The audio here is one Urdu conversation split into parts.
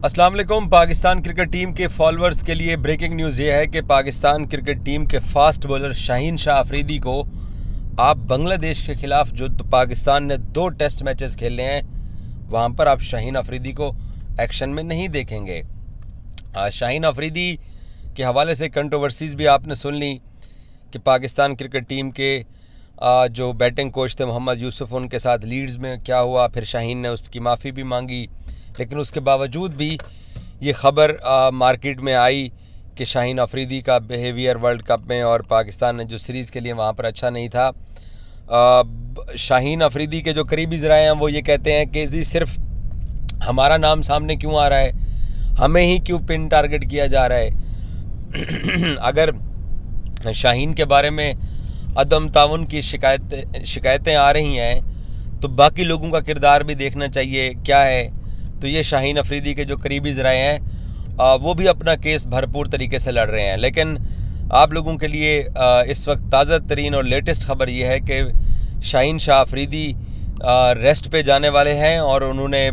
السلام علیکم۔ پاکستان کرکٹ ٹیم کے فالورز کے لیے بریکنگ نیوز یہ ہے کہ پاکستان کرکٹ ٹیم کے فاسٹ بولر شاہین شاہ افریدی کو آپ بنگلہ دیش کے خلاف جو پاکستان نے 2 ٹیسٹ میچز کھیلے ہیں وہاں پر آپ شاہین افریدی کو ایکشن میں نہیں دیکھیں گے۔ شاہین افریدی کے حوالے سے کنٹروورسیز بھی آپ نے سن لی کہ پاکستان کرکٹ ٹیم کے جو بیٹنگ کوچ تھے محمد یوسف، ان کے ساتھ لیڈز میں کیا ہوا، پھر شاہین نے اس کی معافی بھی مانگی، لیکن اس کے باوجود بھی یہ خبر مارکیٹ میں آئی کہ شاہین افریدی کا بیہیویئر ورلڈ کپ میں اور پاکستان نے جو سیریز کے لیے وہاں پر اچھا نہیں تھا۔ شاہین افریدی کے جو قریبی ذرائع ہیں وہ یہ کہتے ہیں کہ صرف ہمارا نام سامنے کیوں آ رہا ہے، ہمیں ہی کیوں پن ٹارگٹ کیا جا رہا ہے۔ اگر شاہین کے بارے میں عدم تعاون کی شکایتیں آ رہی ہیں تو باقی لوگوں کا کردار بھی دیکھنا چاہیے کیا ہے۔ تو یہ شاہین افریدی کے جو قریبی ذرائع ہیں وہ بھی اپنا کیس بھرپور طریقے سے لڑ رہے ہیں، لیکن آپ لوگوں کے لیے اس وقت تازہ ترین اور لیٹسٹ خبر یہ ہے کہ شاہین شاہ افریدی ریسٹ پہ جانے والے ہیں، اور انہوں نے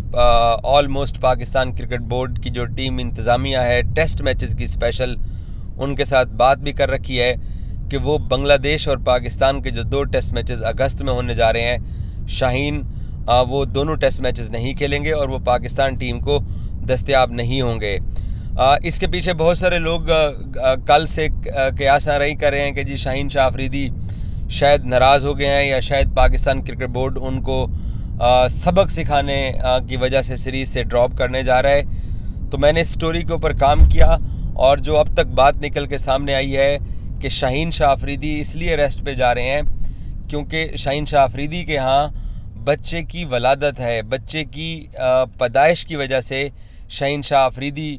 آلموسٹ پاکستان کرکٹ بورڈ کی جو ٹیم انتظامیہ ہے ٹیسٹ میچز کی اسپیشل، ان کے ساتھ بات بھی کر رکھی ہے کہ وہ بنگلہ دیش اور پاکستان کے جو 2 ٹیسٹ میچز اگست میں ہونے جا رہے ہیں، شاہین وہ دونوں ٹیسٹ میچز نہیں کھیلیں گے اور وہ پاکستان ٹیم کو دستیاب نہیں ہوں گے۔ اس کے پیچھے بہت سارے لوگ کل سے قیاس آرائی کر رہے ہیں کہ جی شاہین شاہ افریدی شاید ناراض ہو گئے ہیں یا شاید پاکستان کرکٹ بورڈ ان کو سبق سکھانے کی وجہ سے سیریز سے ڈراپ کرنے جا رہا ہے۔ تو میں نے اس سٹوری کے اوپر کام کیا اور جو اب تک بات نکل کے سامنے آئی ہے کہ شاہین شاہ افریدی اس لیے ریسٹ پہ جا رہے ہیں کیونکہ شاہین شاہ افریدی کے ہاں بچے کی ولادت ہے، بچے کی پیدائش کی وجہ سے شاہین شاہ افریدی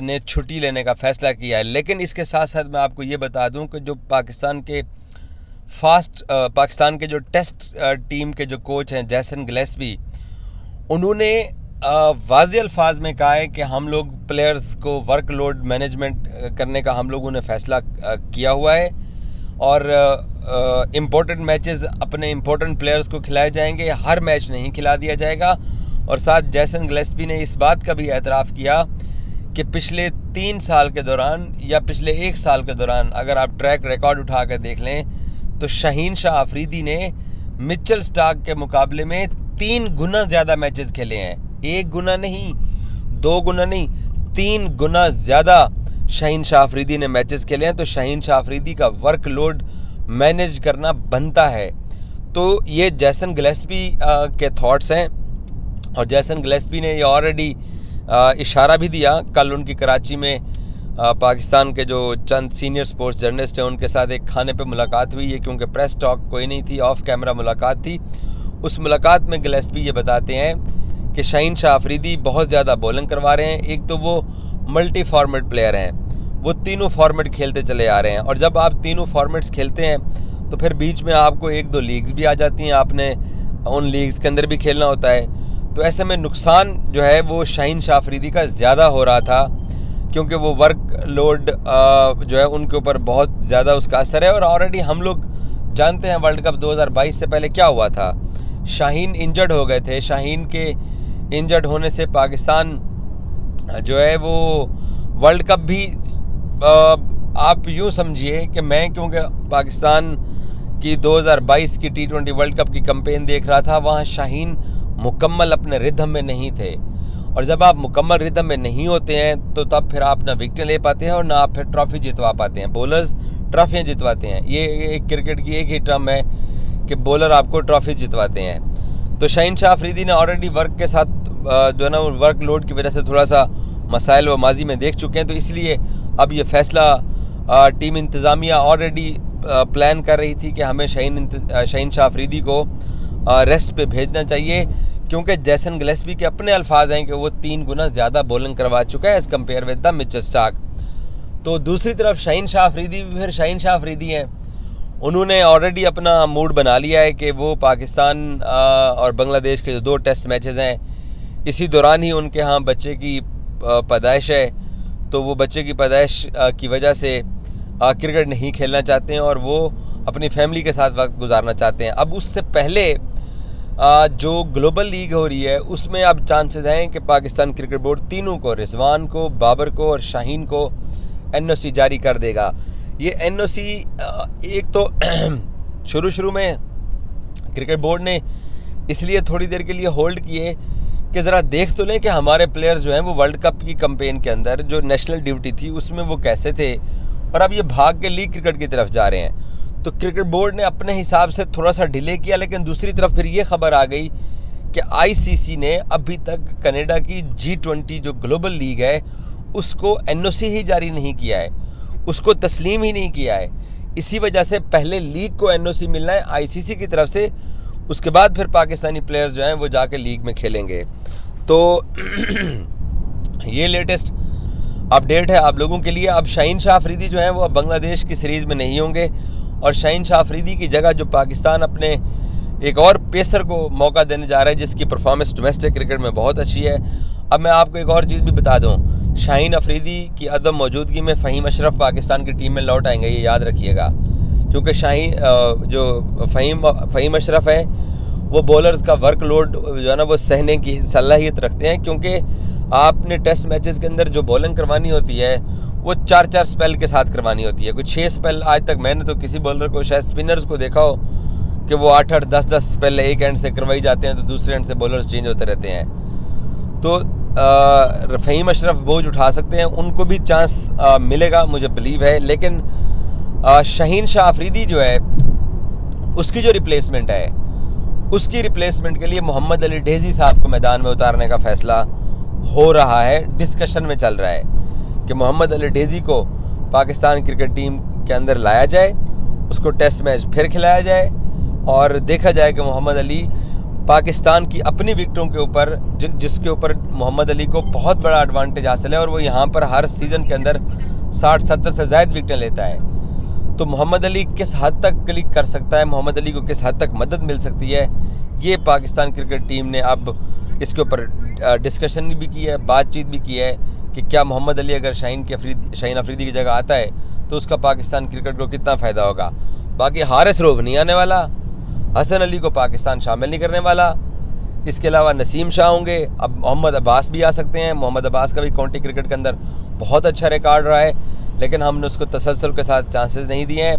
نے چھٹی لینے کا فیصلہ کیا ہے۔ لیکن اس کے ساتھ ساتھ میں آپ کو یہ بتا دوں کہ جو پاکستان کے جو ٹیسٹ ٹیم کے جو کوچ ہیں جیسن گلیسبی، انہوں نے واضح الفاظ میں کہا ہے کہ ہم لوگ پلیئرز کو ورک لوڈ مینجمنٹ کرنے کا ہم لوگوں نے فیصلہ کیا ہوا ہے، اور امپورٹنٹ میچز اپنے امپورٹنٹ پلیئرز کو کھلائے جائیں گے، ہر میچ نہیں کھلا دیا جائے گا۔ اور ساتھ جیسن گلیسبی نے اس بات کا بھی اعتراف کیا کہ پچھلے 3 سال کے دوران یا پچھلے 1 سال کے دوران اگر آپ ٹریک ریکارڈ اٹھا کر دیکھ لیں تو شاہین شاہ افریدی نے مچل سٹارک کے مقابلے میں 3 گنا زیادہ میچز کھیلے ہیں، 1 گنا نہیں، 2 گنا نہیں، 3 گنا زیادہ شاہین شاہ افریدی نے میچز کھیلے ہیں۔ تو شاہین شاہ افریدی کا ورک لوڈ مینیج کرنا بنتا ہے۔ تو یہ جیسن گلیسبی کے تھاٹس ہیں، اور جیسن گلیسبی نے یہ آلریڈی اشارہ بھی دیا۔ کل ان کی کراچی میں پاکستان کے جو چند سینئر سپورٹس جرنلسٹ ہیں ان کے ساتھ ایک کھانے پہ ملاقات ہوئی ہے، کیونکہ پریس ٹاک کوئی نہیں تھی، آف کیمرہ ملاقات تھی۔ اس ملاقات میں گلیسبی یہ بتاتے ہیں کہ شاہین شاہ افریدی بہت زیادہ بولنگ کروا رہے ہیں۔ ایک تو وہ ملٹی فارمیٹ پلیئر ہیں، وہ تینوں فارمیٹ کھیلتے چلے آ رہے ہیں، اور جب آپ تینوں فارمیٹس کھیلتے ہیں تو پھر بیچ میں آپ کو 1-2 لیگز بھی آ جاتی ہیں، آپ نے ان لیگز کے اندر بھی کھیلنا ہوتا ہے۔ تو ایسے میں نقصان جو ہے وہ شاہین شاہ افریدی کا زیادہ ہو رہا تھا، کیونکہ وہ ورک لوڈ جو ہے ان کے اوپر بہت زیادہ اس کا اثر ہے۔ اور آلریڈی ہم لوگ جانتے ہیں ورلڈ کپ 2022 سے پہلے کیا ہوا تھا، شاہین انجرڈ ہو گئے تھے۔ شاہین کے انجرڈ ہونے سے پاکستان جو ہے وہ ورلڈ کپ بھی آپ یوں سمجھیے کہ میں کیونکہ پاکستان کی 2022 کی T20 ورلڈ کپ کی کمپین دیکھ رہا تھا، وہاں شاہین مکمل اپنے ردھم میں نہیں تھے، اور جب آپ مکمل ردھم میں نہیں ہوتے ہیں تو تب پھر آپ نہ وکٹیں لے پاتے ہیں اور نہ آپ پھر ٹرافی جتوا پاتے ہیں۔ بولرز ٹرافیاں جتواتے ہیں، یہ ایک کرکٹ کی ایک ہی ٹرم ہے کہ بولر آپ کو ٹرافی جتواتے ہیں۔ تو شاہین شاہ افریدی نے آلریڈی ورک کے ساتھ جو ہے نا ورک لوڈ کی وجہ سے تھوڑا سا مسائل و ماضی میں دیکھ چکے ہیں، تو اس لیے اب یہ فیصلہ ٹیم انتظامیہ آلریڈی پلان کر رہی تھی کہ ہمیں شاہین شاہ افریدی کو ریسٹ پہ بھیجنا چاہیے، کیونکہ جیسن گلیسبی کے اپنے الفاظ ہیں کہ وہ 3 گنا زیادہ بولنگ کروا چکا ہے as compare with the Mitchell stork. تو دوسری طرف شاہین شاہ افریدی بھی پھر شاہین شاہ افریدی ہیں، انہوں نے آلریڈی اپنا موڈ بنا لیا ہے کہ وہ پاکستان اور بنگلہ دیش کے جو 2 ٹیسٹ میچز ہیں اسی دوران ہی ان کے ہاں بچے کی پیدائش ہے، تو وہ بچے کی پیدائش کی وجہ سے کرکٹ نہیں کھیلنا چاہتے ہیں اور وہ اپنی فیملی کے ساتھ وقت گزارنا چاہتے ہیں۔ اب اس سے پہلے جو گلوبل لیگ ہو رہی ہے اس میں اب چانسز ہیں کہ پاکستان کرکٹ بورڈ تینوں کو، رضوان کو، بابر کو اور شاہین کو این او سی جاری کر دے گا۔ یہ این او سی ایک تو شروع میں کرکٹ بورڈ نے اس لیے تھوڑی دیر کے لیے ہولڈ کیے کہ ذرا دیکھ تو لیں کہ ہمارے پلیئرز جو ہیں وہ ورلڈ کپ کی کمپین کے اندر جو نیشنل ڈیوٹی تھی اس میں وہ کیسے تھے، اور اب یہ بھاگ کے لیگ کرکٹ کی طرف جا رہے ہیں۔ تو کرکٹ بورڈ نے اپنے حساب سے تھوڑا سا ڈیلے کیا، لیکن دوسری طرف پھر یہ خبر آ گئی کہ آئی سی سی نے ابھی تک کینیڈا کی G20 جو گلوبل لیگ ہے اس کو این او سی ہی جاری نہیں کیا ہے، اس کو تسلیم ہی نہیں کیا ہے۔ اسی وجہ سے پہلے لیگ کو این او سی ملنا ہے آئی سی سی کی طرف سے، اس کے بعد پھر پاکستانی پلیئرز جو ہیں وہ جا کے لیگ میں کھیلیں گے۔ تو یہ لیٹسٹ اپڈیٹ ہے آپ لوگوں کے لیے۔ اب شاہین شاہ افریدی جو ہیں وہ اب بنگلہ دیش کی سیریز میں نہیں ہوں گے، اور شاہین شاہ افریدی کی جگہ جو پاکستان اپنے ایک اور پیسر کو موقع دینے جا رہا ہے جس کی پرفارمنس ڈومیسٹک کرکٹ میں بہت اچھی ہے۔ اب میں آپ کو ایک اور چیز بھی بتا دوں، شاہین افریدی کی عدم موجودگی میں فہیم اشرف پاکستان کی ٹیم میں لوٹ آئیں گے، یہ یاد رکھیے گا، کیونکہ جو فہیم اشرف ہے وہ بولرز کا ورک لوڈ جو ہے نا وہ سہنے کی صلاحیت رکھتے ہیں، کیونکہ آپ نے ٹیسٹ میچز کے اندر جو بولنگ کروانی ہوتی ہے وہ 4 سپیل کے ساتھ کروانی ہوتی ہے، کوئی 6 سپیل۔ آج تک میں نے تو کسی بولر کو، شاید سپنرز کو دیکھا ہو کہ وہ 8 10 سپیل ایک اینڈ سے کروائی جاتے ہیں تو دوسرے اینڈ سے بولرز چینج ہوتے رہتے ہیں۔ تو فہیم اشرف بوجھ اٹھا سکتے ہیں، ان کو بھی چانس ملے گا مجھے بلیو ہے، لیکن شاہین شاہ افریدی جو ہے اس کی جو ریپلیسمنٹ ہے، اس کی ریپلیسمنٹ کے لیے محمد علی ڈیزی صاحب کو میدان میں اتارنے کا فیصلہ ہو رہا ہے، ڈسکشن میں چل رہا ہے کہ محمد علی ڈیزی کو پاکستان کرکٹ ٹیم کے اندر لایا جائے، اس کو ٹیسٹ میچ پھر کھلایا جائے، اور دیکھا جائے کہ محمد علی پاکستان کی اپنی وکٹوں کے اوپر، جس کے اوپر محمد علی کو بہت بڑا ایڈوانٹیج حاصل ہے، اور وہ یہاں پر ہر سیزن کے اندر 60-70 سے زائد وکٹیں لیتا ہے، تو محمد علی کس حد تک کلک کر سکتا ہے، محمد علی کو کس حد تک مدد مل سکتی ہے، یہ پاکستان کرکٹ ٹیم نے اب اس کے اوپر ڈسکشن بھی کی ہے، بات چیت بھی کی ہے کہ کیا محمد علی اگر شاہین افریدی کی جگہ آتا ہے تو اس کا پاکستان کرکٹ کو کتنا فائدہ ہوگا۔ باقی حارث روف نہیں آنے والا، حسن علی کو پاکستان شامل نہیں کرنے والا، اس کے علاوہ نسیم شاہ ہوں گے، اب محمد عباس بھی آ سکتے ہیں۔ محمد عباس کا بھی کاؤنٹی کرکٹ کے اندر بہت اچھا ریکارڈ رہا ہے، لیکن ہم نے اس کو تسلسل کے ساتھ چانسز نہیں دیے ہیں،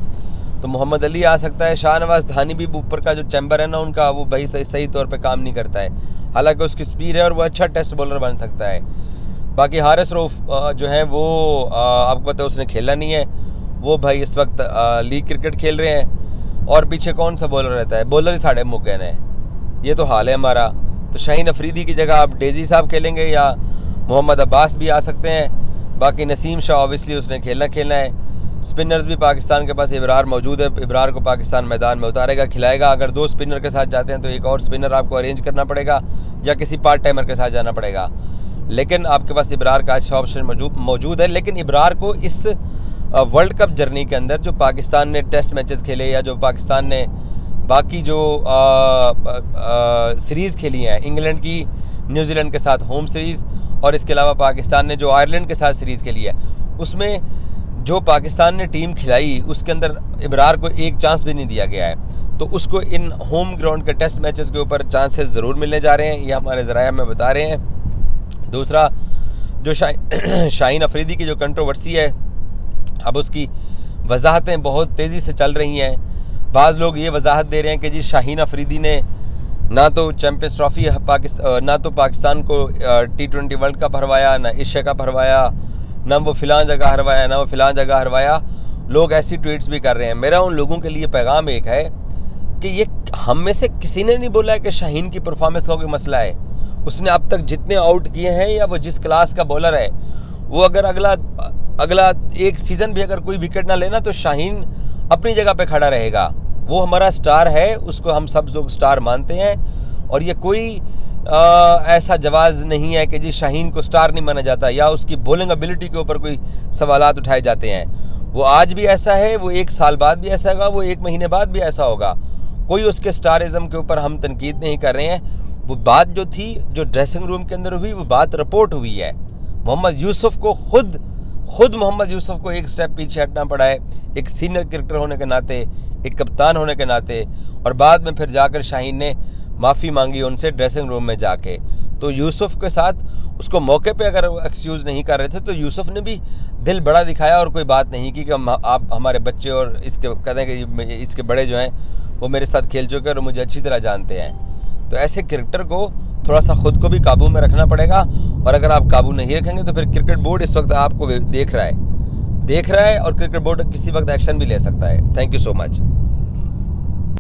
تو محمد علی آ سکتا ہے۔ شاہ نواز دھانی بھی اوپر کا جو چیمبر ہے نا ان کا، وہ بھائی صحیح طور پہ کام نہیں کرتا ہے، حالانکہ اس کی سپیڈ ہے اور وہ اچھا ٹیسٹ بولر بن سکتا ہے۔ باقی حارث روف جو ہیں وہ آپ کو پتہ ہے اس نے کھیلا نہیں ہے، وہ بھائی اس وقت لیگ کرکٹ کھیل رہے ہیں، اور پیچھے کون سا بولر رہتا ہے، بولر ہی ساڑھے مک گئے ہیں، یہ تو حال ہے ہمارا۔ تو شاہین افریدی کی جگہ آپ ڈیزی صاحب کھیلیں گے، یا محمد عباس بھی آ سکتے ہیں۔ باقی نسیم شاہ اوبیسلی اس نے کھیلنا ہے۔ سپنرز بھی پاکستان کے پاس ابرار موجود ہے، ابرار کو پاکستان میدان میں اتارے گا، کھلائے گا۔ اگر 2 سپنر کے ساتھ جاتے ہیں تو ایک اور سپنر آپ کو ارینج کرنا پڑے گا، یا کسی پارٹ ٹائمر کے ساتھ جانا پڑے گا، لیکن آپ کے پاس ابرار کا اچھا آپشن موجود ہے۔ لیکن ابرار کو اس ورلڈ کپ جرنی کے اندر جو پاکستان نے ٹیسٹ میچز کھیلے، یا جو پاکستان نے باقی جو سیریز کھیلی ہیں، انگلینڈ کی نیوزی لینڈ کے ساتھ ہوم سیریز، اور اس کے علاوہ پاکستان نے جو آئرلینڈ کے ساتھ سیریز کھیلی ہے، اس میں جو پاکستان نے ٹیم کھلائی اس کے اندر ابرار کو ایک چانس بھی نہیں دیا گیا ہے، تو اس کو ان ہوم گراؤنڈ کے ٹیسٹ میچز کے اوپر چانسز ضرور ملنے جا رہے ہیں، یہ ہمارے ذرائع ہمیں بتا رہے ہیں۔ دوسرا جو شاہین افریدی کی جو کنٹروورسی ہے، اب اس کی وضاحتیں بہت تیزی سے چل رہی ہیں۔ بعض لوگ یہ وضاحت دے رہے ہیں کہ جی شاہین افریدی نے نہ تو چیمپئنز ٹرافی نہ تو پاکستان کو T20 ورلڈ کپ ہروایا، نہ ایشیا کپ ہروایا، نہ وہ فلاں جگہ ہروایا، نہ وہ فلاں جگہ ہروایا۔ لوگ ایسی ٹویٹس بھی کر رہے ہیں۔ میرا ان لوگوں کے لیے پیغام ایک ہے کہ یہ ہم میں سے کسی نے نہیں بولا ہے کہ شاہین کی پرفارمنس کا کوئی مسئلہ ہے۔ اس نے اب تک جتنے آؤٹ کیے ہیں، یا وہ جس کلاس کا بولر ہے، وہ اگر اگلا ایک سیزن بھی اگر کوئی وکٹ نہ لینا تو شاہین اپنی جگہ پہ کھڑا رہے گا۔ وہ ہمارا سٹار ہے، اس کو ہم سب لوگ سٹار مانتے ہیں، اور یہ کوئی ایسا جواز نہیں ہے کہ جی شاہین کو سٹار نہیں مانا جاتا، یا اس کی بولنگ ابیلٹی کے اوپر کوئی سوالات اٹھائے جاتے ہیں۔ وہ آج بھی ایسا ہے، وہ 1 سال بعد بھی ایسا ہوگا، وہ 1 مہینے بعد بھی ایسا ہوگا۔ کوئی اس کے سٹارزم کے اوپر ہم تنقید نہیں کر رہے ہیں۔ وہ بات جو تھی، جو ڈریسنگ روم کے اندر ہوئی، وہ بات رپورٹ ہوئی ہے۔ محمد یوسف کو خود محمد یوسف کو ایک سٹیپ پیچھے ہٹنا پڑا ہے، ایک سینئر کرکٹر ہونے کے ناطے، ایک کپتان ہونے کے ناطے، اور بعد میں پھر جا کر شاہین نے معافی مانگی ان سے ڈریسنگ روم میں جا کے. تو یوسف کے ساتھ اس کو موقع پہ اگر ایکسکیوز نہیں کر رہے تھے تو یوسف نے بھی دل بڑا دکھایا اور کوئی بات نہیں کی کہ آپ ہمارے بچے اور اس کے کہتے ہیں کہ اس کے بڑے جو ہیں وہ میرے ساتھ کھیل چکے اور مجھے اچھی طرح جانتے ہیں. تو ایسے کرکٹر کو تھوڑا سا خود کو بھی قابو میں رکھنا پڑے گا, اور اگر آپ قابو نہیں رکھیں گے تو پھر کرکٹ بورڈ اس وقت آپ کو دیکھ رہا ہے اور کرکٹ بورڈ کسی وقت ایکشن بھی لے سکتا ہے. Thank you so much.